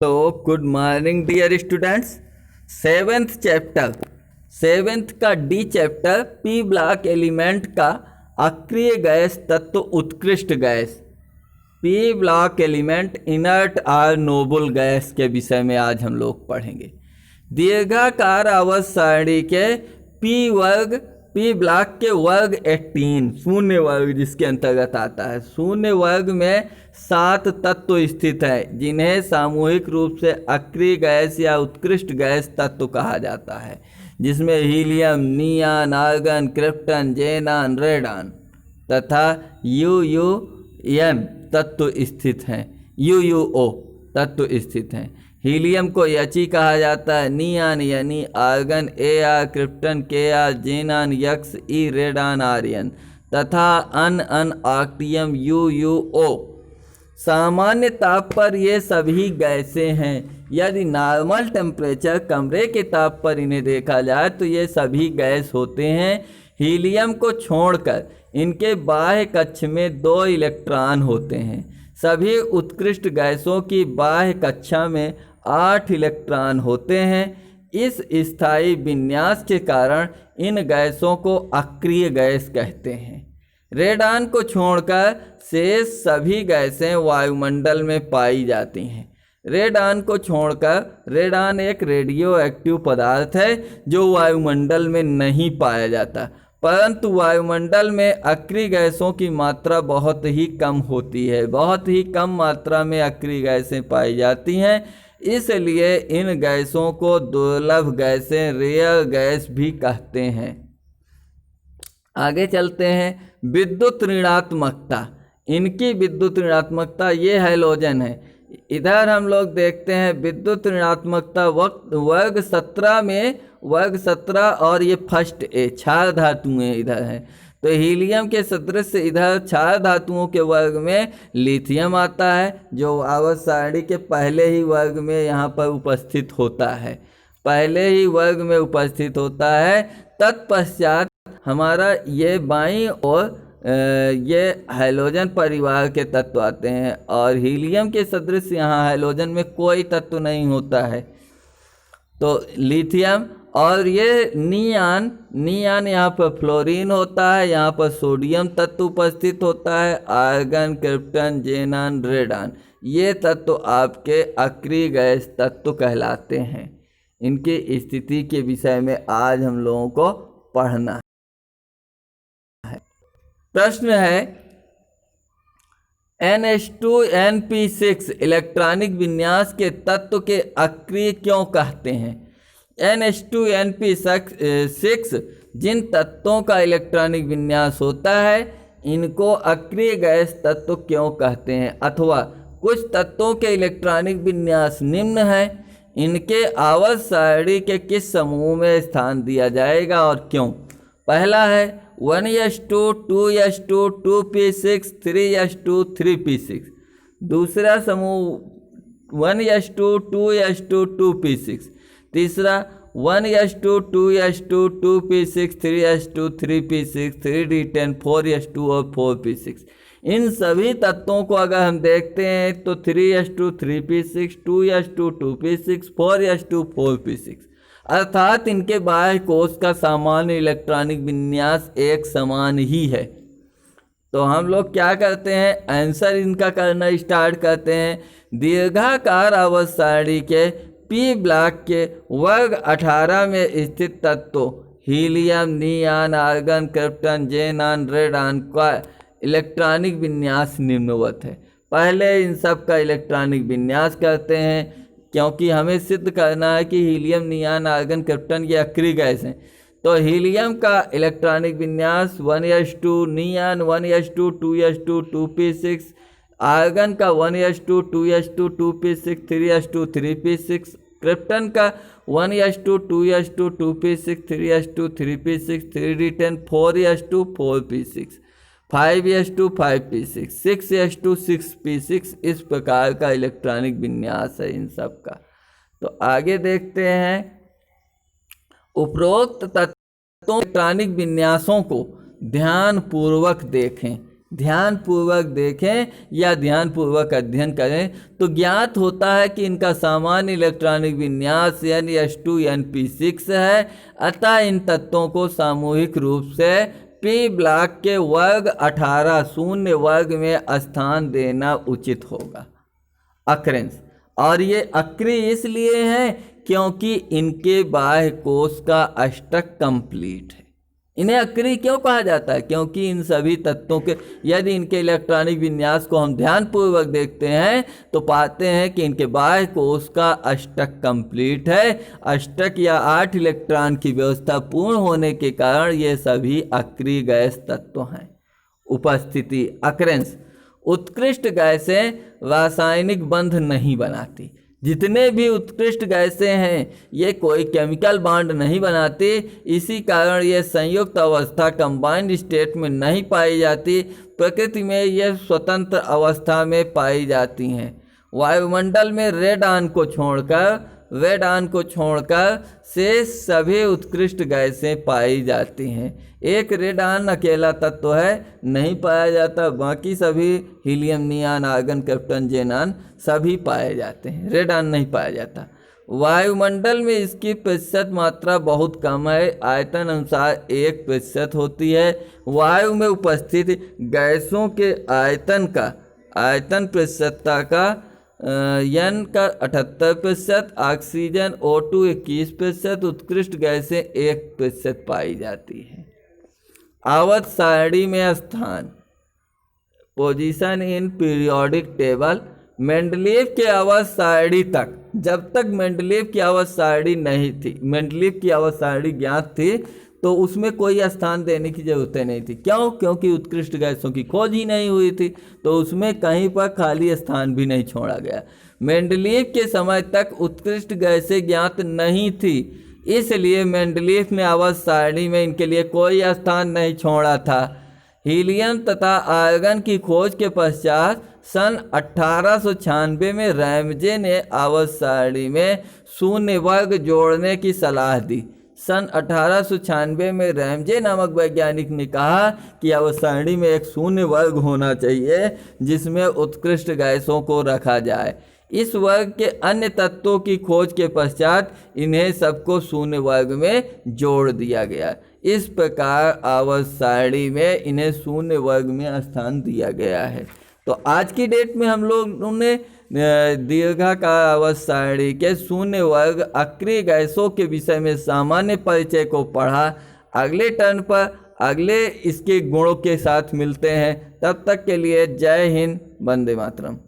तो good morning dear students. Seventh chapter, seventh का D chapter P block element का अक्रिय गैस तत्व उत्कृष्ट gas, P block element inert और नोबल गैस के विषय में आज हम लोग पढ़ेंगे। दीर्घाकार आवर्त सारणी के पी वर्ग, पी ब्लॉक के वर्ग 18 शून्य वर्ग जिसके अंतर्गत आता है। शून्य वर्ग में 7 तत्व स्थित हैं जिन्हें सामूहिक रूप से अक्रिय गैस या उत्कृष्ट गैस तत्व कहा जाता है, जिसमें हीलियम, नियान, आर्गन, क्रिप्टन, जेनान, रेडान तथा यूयूएम तत्व स्थित हैं, यूयूओ तत्व स्थित हैं। हीलियम को यची कहा जाता है, नियान यानी argon AR, krypton K R, जेनान x ई, रेडान आर्यन तथा अन ऑक्टियम यूयूओ। सामान्य ताप पर ये सभी गैसें हैं। यदि नॉर्मल टेम्परेचर कमरे के ताप पर इन्हें देखा जाए तो ये सभी गैस होते हैं। हीलियम को छोड़कर इनके बाह्य कक्ष में 2 इलेक्ट्रॉन होते हैं। सभी उत्कृष्ट गैसों की बाह्य कक्षा में 8 इलेक्ट्रॉन होते हैं। इस स्थायी विन्यास के कारण इन गैसों को अक्रिय गैस कहते हैं। रेडान को छोड़कर शेष सभी गैसें वायुमंडल में पाई जाती हैं। रेडान को छोड़कर, रेडान एक रेडियो एक्टिव पदार्थ है जो वायुमंडल में नहीं पाया जाता, परंतु वायुमंडल में अक्रिय गैसों की मात्रा बहुत ही कम होती है। बहुत ही कम मात्रा में अक्रिय गैसें पाई जाती हैं, इसलिए इन गैसों को दुर्लभ गैसें, रेयर गैस भी कहते हैं। आगे चलते हैं। विद्युत ऋणात्मकता, इनकी विद्युत ऋणात्मकता, ये हैलोजन है। इधर हम लोग देखते हैं विद्युत ऋणात्मकता वर्ग 17 में, वर्ग 17 और ये फर्स्ट ए क्षार धातुएं इधर हैं। तो हीलियम के सदृश इधर क्षार धातुओं के वर्ग में लिथियम आता है, जो आवर्त सारणी के पहले ही वर्ग में यहाँ पर उपस्थित होता है, पहले ही वर्ग में उपस्थित होता है। तत्पश्चात हमारा ये बाईं और ये हैलोजन परिवार के तत्व आते हैं, और हीलियम के सदृश यहाँ हैलोजन में कोई तत्व नहीं होता है। तो लिथियम और ये नियान, नियान यहाँ पर फ्लोरीन होता है, यहाँ पर सोडियम तत्व उपस्थित होता है। आर्गन, क्रिप्टन, जेनान, रेडान, ये तत्व आपके अक्रिय गैस तत्व कहलाते हैं। इनकी स्थिति के विषय में आज हम लोगों को पढ़ना है। प्रश्न है, NH2NP6 इलेक्ट्रॉनिक विन्यास के तत्व के अक्रिय क्यों कहते हैं? NH2NP6 जिन तत्वों का इलेक्ट्रॉनिक विन्यास होता है, इनको अक्रिय गैस तत्व क्यों कहते हैं? अथवा कुछ तत्वों के इलेक्ट्रॉनिक विन्यास निम्न हैं, इनके आवर्त सारणी के किस समूह में स्थान दिया जाएगा और क्यों? पहला है 1s2 2s2 2p6 3s2 3p6। दूसरा समूह 1s2 2s2 2p6। तीसरा 1s2 2s2 2p6 3s2 3p6 3d10 4s2 और 4p6। इन सभी तत्वों को अगर हम देखते हैं तो 3s2 3p6, 2s2 2p6, 4s2 4p6, अर्थात इनके बाह्य कोश का सामान्य इलेक्ट्रॉनिक विन्यास एक समान ही है। तो हम लोग क्या करते हैं, आंसर इनका करना स्टार्ट करते हैं। दीर्घाकार आवर्त सारणी के पी ब्लॉक के वर्ग 18 में स्थित तत्वों हीलियम, नियान, आर्गन, क्रिप्टन, जेनान, रेडान का इलेक्ट्रॉनिक विन्यास निम्नवत है। पहले इन सब का इलेक्ट्रॉनिक विन्यास करते हैं, क्योंकि हमें सिद्ध करना है कि हीलियम, नियान, आर्गन, क्रिप्टन ये अक्रिय गैस हैं। तो हीलियम का इलेक्ट्रॉनिक विन्यास 1s2, नियान 1s2 2s2 2p6, argon का 1s2 2s2 2p6 3s2 3p6, krypton का 1s2 2s2 2p6 3s2 3p6 3d10 4s2 4p6 5s2 5p6 6s2 6p6। इस प्रकार का इलेक्ट्रॉनिक विन्यास है इन सब का। तो आगे देखते हैं, उपरोक्त तत्वों इलेक्ट्रॉनिक विन्यासों को ध्यान पूर्वक देखें। ध्यानपूर्वक देखें या ध्यानपूर्वक अध्ययन करें तो ज्ञात होता है कि इनका सामान्य इलेक्ट्रॉनिक विन्यास NS2 है। अतः इन तत्वों को सामूहिक रूप से पी ब्लॉक के वर्ग 18 शून्य वर्ग में स्थान देना उचित होगा। अक्रेंस, और ये अक्रिय इसलिए है क्योंकि इनके बाह्य कोश का अष्टक कंप्लीट है। इन्हें अक्रिय क्यों कहा जाता है? क्योंकि इन सभी तत्वों के यदि इनके इलेक्ट्रॉनिक विन्यास को हम ध्यानपूर्वक देखते हैं तो पाते हैं कि इनके बाह्य कोश का अष्टक कंप्लीट है। अष्टक या 8 इलेक्ट्रॉन की व्यवस्था पूर्ण होने के कारण ये सभी अक्रिय गैस तत्व हैं। उपस्थिति, अक्रेंस, उत्कृष्ट गैसें रासायनिक बंध नहीं बनाती। जितने भी उत्कृष्ट गैसें हैं ये कोई केमिकल बॉन्ड नहीं बनाती, इसी कारण ये संयुक्त अवस्था कंबाइंड स्टेट में नहीं पाई जाती। प्रकृति में ये स्वतंत्र अवस्था में पाई जाती हैं। वायुमंडल में रेडॉन को छोड़कर शेष सभी उत्कृष्ट गैसें पाई जाती हैं। एक रेडॉन अकेला तत्व है, नहीं पाया जाता, बाकी सभी हीलियम, नियान, आर्गन, क्रिप्टन, जेनान सभी पाए जाते हैं, रेडॉन नहीं पाया जाता। वायुमंडल में इसकी प्रतिशत मात्रा बहुत कम है, आयतन अनुसार 1% होती है। वायु में उपस्थित गैसों के आयतन प्रतिशतता का N का 78%, ऑक्सीजन O2 21%, उत्कृष्ट गैसें 1% पाई जाती हैं। आवर्त सारणी में स्थान, position in periodic table, Mendeleev के आवर्त सारणी तक, जब तक मेंडलीव की आवर्त सारणी नहीं थी, मेंडलीव की आवर्त सारणी ज्ञात थी तो उसमें कोई स्थान देने की जरूरत नहीं थी। क्यों? क्योंकि उत्कृष्ट गैसों की खोज ही नहीं हुई थी, तो उसमें कहीं पर खाली स्थान भी नहीं छोड़ा गया। मेंडलीव के समय तक उत्कृष्ट गैसें ज्ञात नहीं थी, इसलिए मेंडलीव ने आवर्त सारणी में इनके लिए कोई स्थान नहीं छोड़ा था। हीलियम तथा आर्गन की खोज के पश्चात सन 1896 में रैमजे ने आवर्त सारणी में शून्य वर्ग जोड़ने की सलाह दी। सन 1896 में रैमजे नामक वैज्ञानिक ने कहा कि आवर्त सारणी में एक शून्य वर्ग होना चाहिए जिसमें उत्कृष्ट गैसों को रखा जाए। इस वर्ग के अन्य तत्वों की खोज के पश्चात इन्हें सबको शून्य वर्ग में जोड़ दिया गया। इस प्रकार आवर्त सारणी में इन्हें शून्य वर्ग में स्थान दिया गया है। तो आज की डेट में हम लोगों ने दीर्घाकार आवर्त सारणी के शून्य वर्ग अक्रिय गैसों के विषय में सामान्य परिचय को पढ़ा। अगले टर्न पर अगले इसके गुणों के साथ मिलते हैं। तब तक के लिए जय हिंद, वंदे मातरम।